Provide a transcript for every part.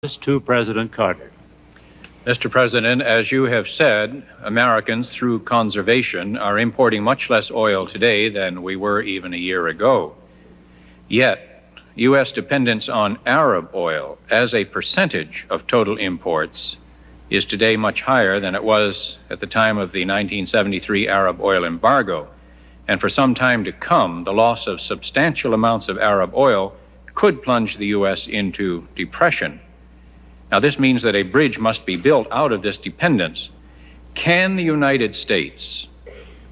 To President Carter. Mr. President, as you have said, Americans, through conservation, are importing much less oil today than we were even a year ago. Yet, U.S. dependence on Arab oil as a percentage of total imports is today much higher than it was at the time of the 1973 Arab oil embargo. And for some time to come, the loss of substantial amounts of Arab oil could plunge the U.S. into depression. Now, this means that a bridge must be built out of this dependence. Can the United States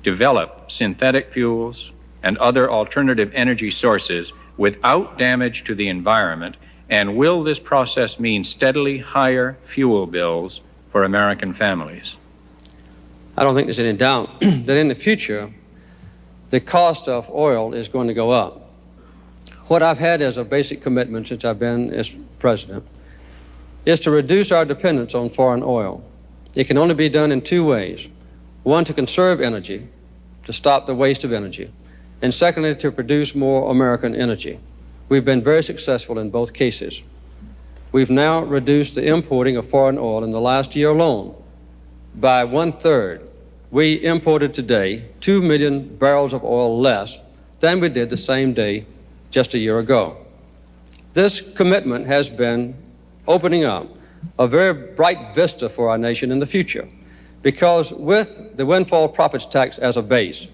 develop synthetic fuels and other alternative energy sources without damage to the environment? And will this process mean steadily higher fuel bills for American families? I don't think there's any doubt that in the future, the cost of oil is going to go up. What I've had as a basic commitment since I've been as president is to reduce our dependence on foreign oil. It can only be done in two ways. One, to conserve energy, to stop the waste of energy, and secondly, to produce more American energy. We've been very successful in both cases. We've now reduced the importing of foreign oil in the last year alone by 1/3. We imported today 2 million barrels of oil less than we did the same day just a year ago. This commitment has been opening up a very bright vista for our nation in the future, because with the windfall profits tax as a base,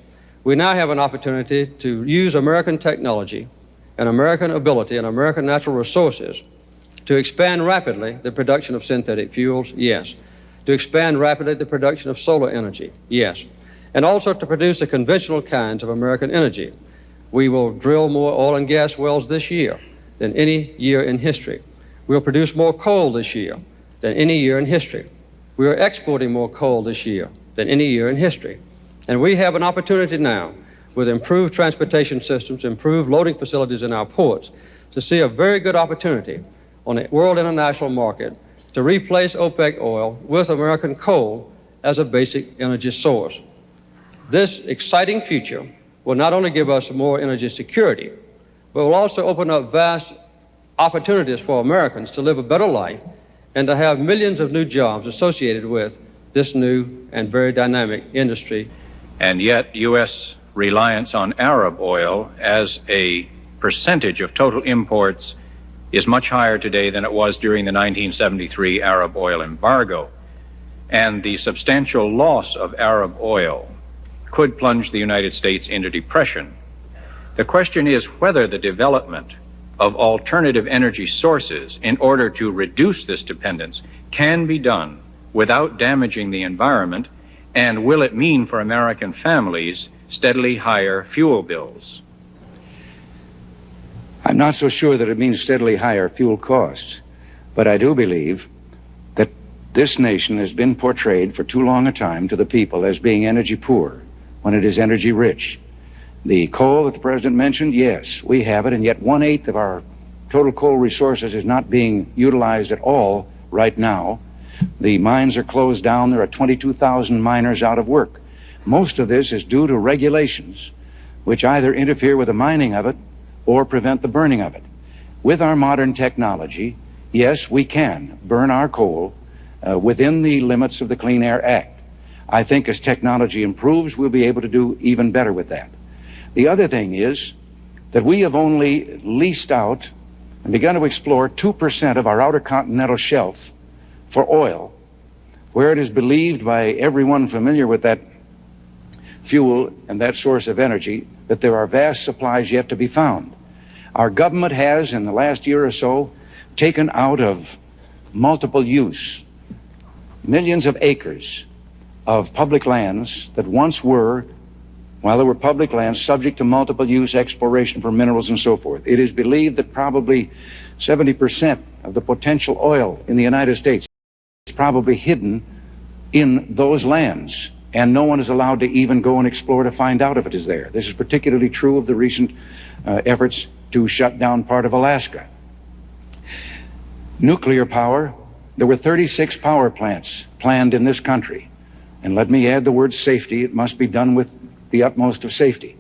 we now have an opportunity to use American technology and American ability and American natural resources to expand rapidly the production of synthetic fuels, yes. To expand rapidly the production of solar energy, yes. And also to produce the conventional kinds of American energy. We will drill more oil and gas wells this year than any year in history. We'll produce more coal this year than any year in history. We are exporting more coal this year than any year in history. And we have an opportunity now, with improved transportation systems, improved loading facilities in our ports, to see a very good opportunity on the world international market to replace OPEC oil with American coal as a basic energy source. This exciting future will not only give us more energy security, but will also open up vast opportunities for Americans to live a better life and to have millions of new jobs associated with this new and very dynamic industry. And yet, U.S. reliance on Arab oil as a percentage of total imports is much higher today than it was during the 1973 Arab oil embargo. And the substantial loss of Arab oil could plunge the United States into depression. The question is whether the development of alternative energy sources in order to reduce this dependence can be done without damaging the environment, and will it mean for American families steadily higher fuel bills? I'm not so sure that it means steadily higher fuel costs, but I do believe that this nation has been portrayed for too long a time to the people as being energy poor when it is energy rich. The coal that the President mentioned, yes, we have it, and yet 1/8 of our total coal resources is not being utilized at all right now. The mines are closed down. There are 22,000 miners out of work. Most of this is due to regulations which either interfere with the mining of it or prevent the burning of it. With our modern technology, yes, we can burn our coal within the limits of the Clean Air Act. I think as technology improves, we'll be able to do even better with that. The other thing is that we have only leased out and begun to explore 2% of our outer continental shelf for oil, where it is believed by everyone familiar with that fuel and that source of energy that there are vast supplies yet to be found. Our government has, in the last year or so, taken out of multiple use millions of acres of public lands that once were, while they were public lands, subject to multiple use exploration for minerals and so forth. It is believed that probably 70% of the potential oil in the United States is probably hidden in those lands, and no one is allowed to even go and explore to find out if it is there. This is particularly true of the recent efforts to shut down part of Alaska. Nuclear power, there were 36 power plants planned in this country. And let me add the word safety. It must be done with the utmost of safety.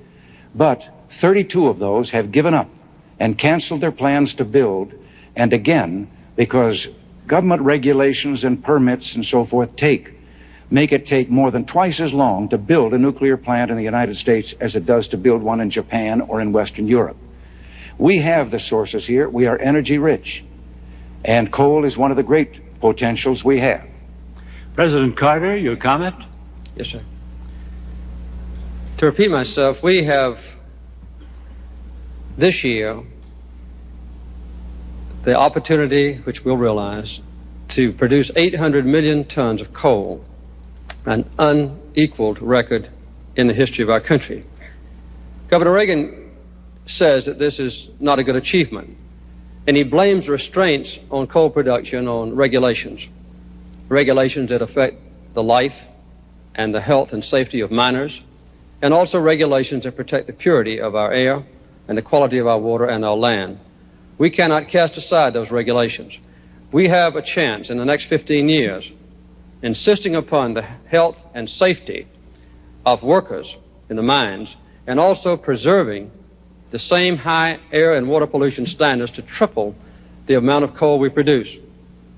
But 32 of those have given up and canceled their plans to build, and again, because government regulations and permits and so forth make it take more than twice as long to build a nuclear plant in the United States as it does to build one in Japan or in Western Europe. We have the sources here. We are energy rich. And coal is one of the great potentials we have. President Carter, your comment? Yes, sir. To repeat myself, we have this year the opportunity, which we'll realize, to produce 800 million tons of coal, an unequaled record in the history of our country. Governor Reagan says that this is not a good achievement, and he blames restraints on coal production on regulations that affect the life and the health and safety of miners, and also regulations that protect the purity of our air and the quality of our water and our land. We cannot cast aside those regulations. We have a chance in the next 15 years, insisting upon the health and safety of workers in the mines, and also preserving the same high air and water pollution standards to triple the amount of coal we produce.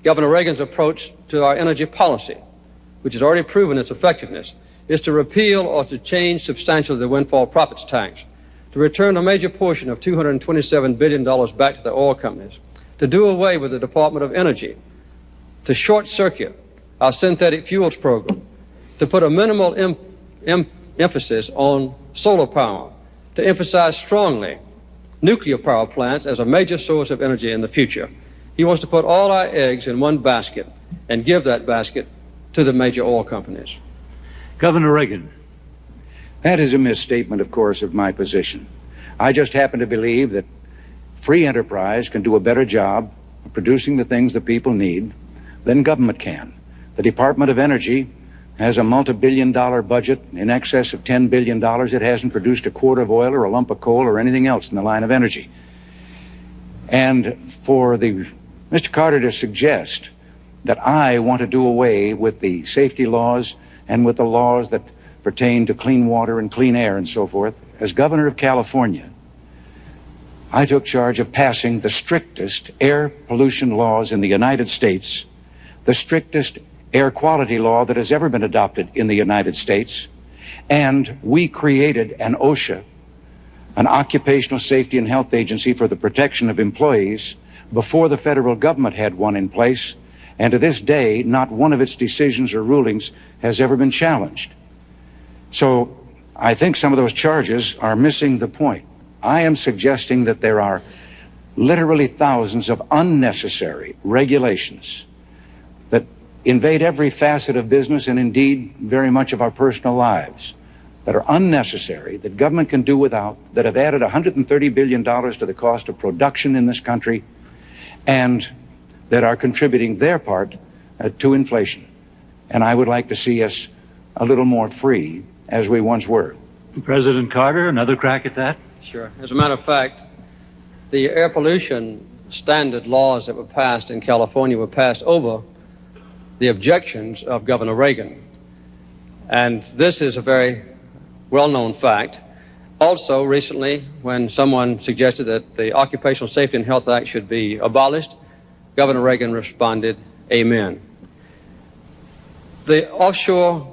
Governor Reagan's approach to our energy policy, which has already proven its effectiveness, is to repeal or to change substantially the windfall profits tax, to return a major portion of $227 billion back to the oil companies, to do away with the Department of Energy, to short-circuit our synthetic fuels program, to put a minimal emphasis on solar power, to emphasize strongly nuclear power plants as a major source of energy in the future. He wants to put all our eggs in one basket and give that basket to the major oil companies. Governor Reagan. That is a misstatement, of course, of my position. I just happen to believe that free enterprise can do a better job of producing the things that people need than government can. The Department of Energy has a multi-billion-dollar budget in excess of $10 billion. It hasn't produced a quart of oil or a lump of coal or anything else in the line of energy. And for Mr. Carter to suggest that I want to do away with the safety laws and with the laws that pertain to clean water and clean air and so forth, as governor of California, I took charge of passing the strictest air pollution laws in the United States, the strictest air quality law that has ever been adopted in the United States, and we created an OSHA, an Occupational Safety and Health Agency for the protection of employees, before the federal government had one in place, and to this day, not one of its decisions or rulings has ever been challenged. So I think some of those charges are missing the point. I am suggesting that there are literally thousands of unnecessary regulations that invade every facet of business and indeed very much of our personal lives, that are unnecessary, that government can do without, that have added $130 billion to the cost of production in this country, and that are contributing their part to inflation. And I would like to see us a little more free as we once were. President Carter, another crack at that? Sure. As a matter of fact, the air pollution standard laws that were passed in California were passed over the objections of Governor Reagan. And this is a very well-known fact. Also, recently, when someone suggested that the Occupational Safety and Health Act should be abolished, Governor Reagan responded, amen. The offshore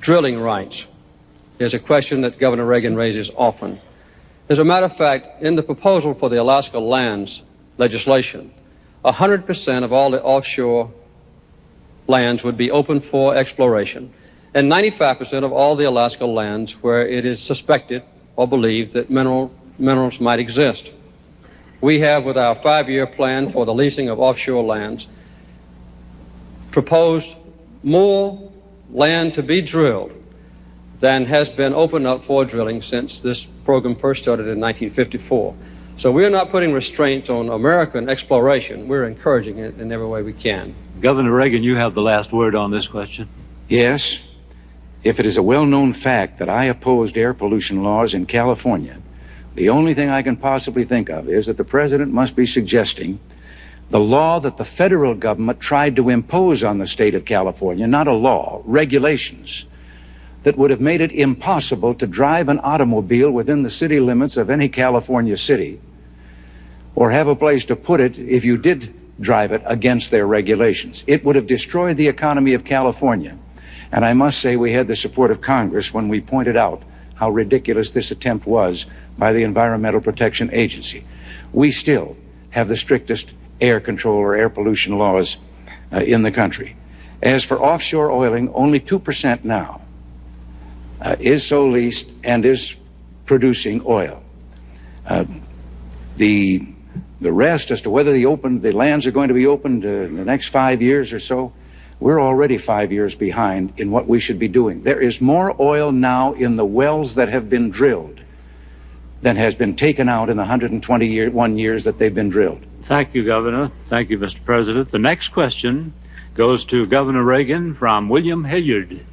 drilling rights is a question that Governor Reagan raises often. As a matter of fact, in the proposal for the Alaska lands legislation, 100% of all the offshore lands would be open for exploration, and 95% of all the Alaska lands where it is suspected or believed that minerals might exist. We have, with our 5-year plan for the leasing of offshore lands, proposed more land to be drilled than has been opened up for drilling since this program first started in 1954. So we're not putting restraints on American exploration. We're encouraging it in every way we can. Governor Reagan, you have the last word on this question. Yes, if it is a well-known fact that I opposed air pollution laws in California, the only thing I can possibly think of is that the president must be suggesting the law that the federal government tried to impose on the state of California, not a law, regulations, that would have made it impossible to drive an automobile within the city limits of any California city, or have a place to put it if you did drive it against their regulations. It would have destroyed the economy of California. And I must say we had the support of Congress when we pointed out how ridiculous this attempt was by the Environmental Protection Agency. We still have the strictest air control or air pollution laws in the country. As for offshore oiling, only 2% now is so leased and is producing oil. The rest, as to whether the lands are going to be opened in the next 5 years or so, we're already 5 years behind in what we should be doing. There is more oil now in the wells that have been drilled than has been taken out in the 121 years that they've been drilled. Thank you, Governor. Thank you, Mr. President. The next question goes to Governor Reagan from William Hilliard.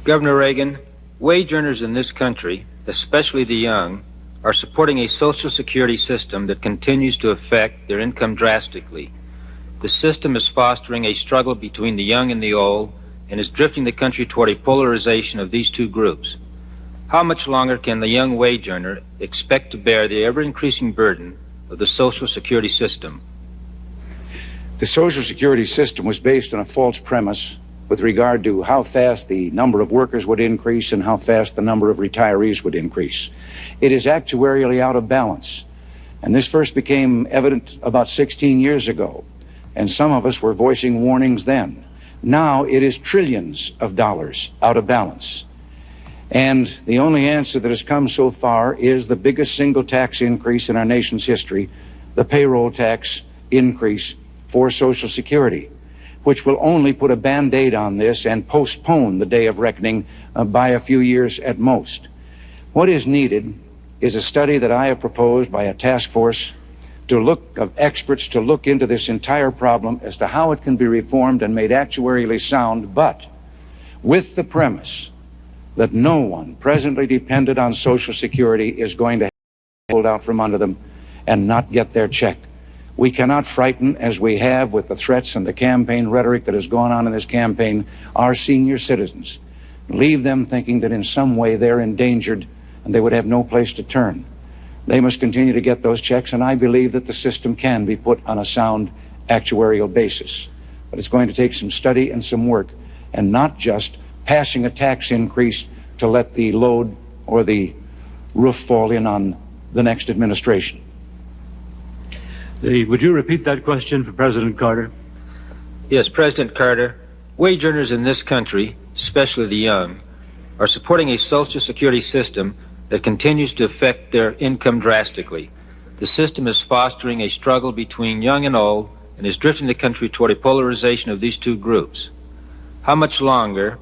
Governor Reagan, wage earners in this country, especially the young, are supporting a Social Security system that continues to affect their income drastically. The system is fostering a struggle between the young and the old and is drifting the country toward a polarization of these two groups. How much longer can the young wage earner expect to bear the ever-increasing burden of the Social Security system? The Social Security system was based on a false premise with regard to how fast the number of workers would increase and how fast the number of retirees would increase. It is actuarially out of balance. And this first became evident about 16 years ago. And some of us were voicing warnings then. Now it is trillions of dollars out of balance. And the only answer that has come so far is the biggest single tax increase in our nation's history, the payroll tax increase for Social Security, which will only put a Band-Aid on this and postpone the day of reckoning by a few years at most. What is needed is a study that I have proposed by a task force of experts to look into this entire problem as to how it can be reformed and made actuarially sound, but with the premise that no one presently dependent on Social Security is going to hold out from under them and not get their check. We cannot frighten, as we have with the threats and the campaign rhetoric that has gone on in this campaign, our senior citizens. Leave them thinking that in some way they're endangered and they would have no place to turn. They must continue to get those checks, and I believe that the system can be put on a sound actuarial basis. But it's going to take some study and some work, and not just passing a tax increase to let the load or the roof fall in on the next administration. Would you repeat that question for President Carter? Yes, President Carter, wage earners in this country, especially the young, are supporting a Social Security system that continues to affect their income drastically. The system is fostering a struggle between young and old and is drifting the country toward a polarization of these two groups. How much longer